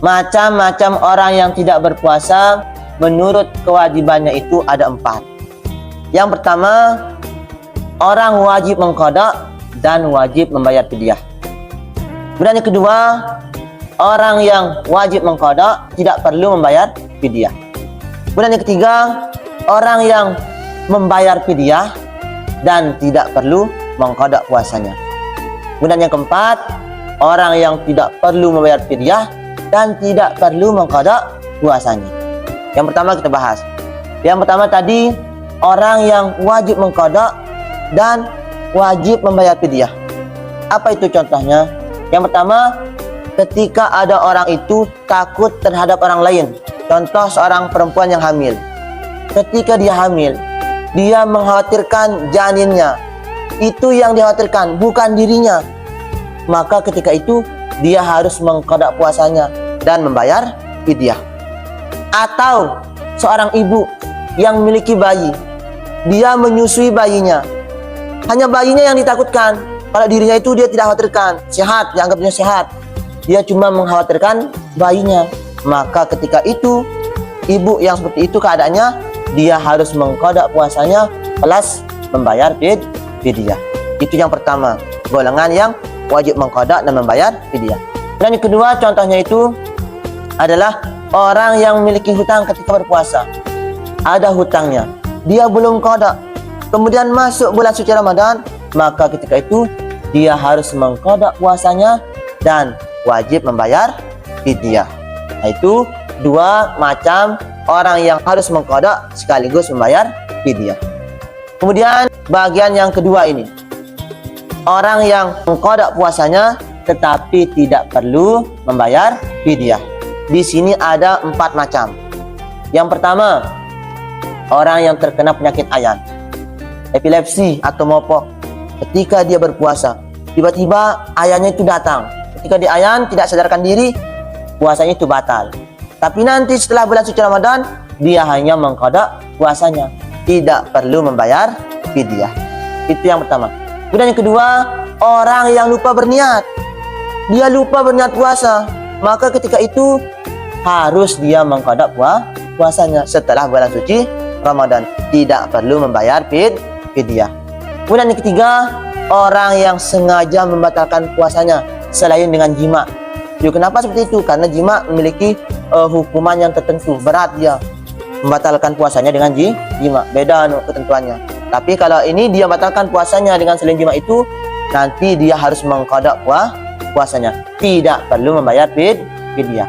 Macam-macam orang yang tidak berpuasa menurut kewajibannya itu ada 4. Yang pertama, orang wajib mengqada dan wajib membayar fidyah. Kemudian yang kedua, orang yang wajib mengqada tidak perlu membayar fidyah. Kemudian yang ketiga, orang yang membayar fidyah dan tidak perlu mengqada puasanya. Kemudian yang keempat, orang yang tidak perlu membayar fidyah dan tidak perlu mengqada puasanya. Yang pertama kita bahas. Yang pertama tadi, orang yang wajib mengqada dan wajib membayar fidyah. Apa itu contohnya? Yang pertama, ketika ada orang itu takut terhadap orang lain. Contoh seorang perempuan yang hamil. Ketika dia hamil, dia mengkhawatirkan janinnya. Itu yang dikhawatirkan, bukan dirinya. Maka ketika itu dia harus mengqada puasanya dan membayar fidyah. Atau seorang ibu yang memiliki bayi, dia menyusui bayinya. Hanya bayinya yang ditakutkan. Kalau dirinya itu dia tidak khawatirkan, sehat, dianggapnya sehat. Dia cuma mengkhawatirkan bayinya. Maka ketika itu ibu yang seperti itu keadaannya, dia harus mengqada puasanya plus membayar fidyah. Itu yang pertama, golongan yang wajib mengqada dan membayar fidyah. Dan yang kedua contohnya itu adalah orang yang memiliki hutang ketika berpuasa. Ada hutangnya, dia belum qada. Kemudian masuk bulan suci Ramadan, maka ketika itu dia harus mengqada puasanya dan wajib membayar fidyah. Nah, itu 2 macam orang yang harus mengqada sekaligus membayar fidyah. Kemudian bagian yang kedua ini, orang yang mengqada puasanya tetapi tidak perlu membayar fidyah. Di sini ada 4 macam. Yang pertama, orang yang terkena penyakit ayan, epilepsi atau mopok. Ketika dia berpuasa, tiba-tiba ayannya itu datang. Ketika dia ayan, tidak sadarkan diri, puasanya itu batal. Tapi nanti setelah bulan suci Ramadan, dia hanya mengqada puasanya, tidak perlu membayar fidyah. Itu yang pertama. Kemudian yang kedua, orang yang lupa berniat. Dia lupa berniat puasa, maka ketika itu harus dia mengqada puasanya setelah bulan suci Ramadan, tidak perlu membayar fidyah. Kemudian yang ketiga, orang yang sengaja membatalkan puasanya selain dengan jima. Jadi kenapa seperti itu? Karena jima memiliki hukuman yang tertentu, berat dia membatalkan puasanya dengan jima, beda ketentuannya. Tapi kalau ini dia batalkan puasanya dengan selain jima itu, nanti dia harus mengqada puasanya, tidak perlu membayar fidyah.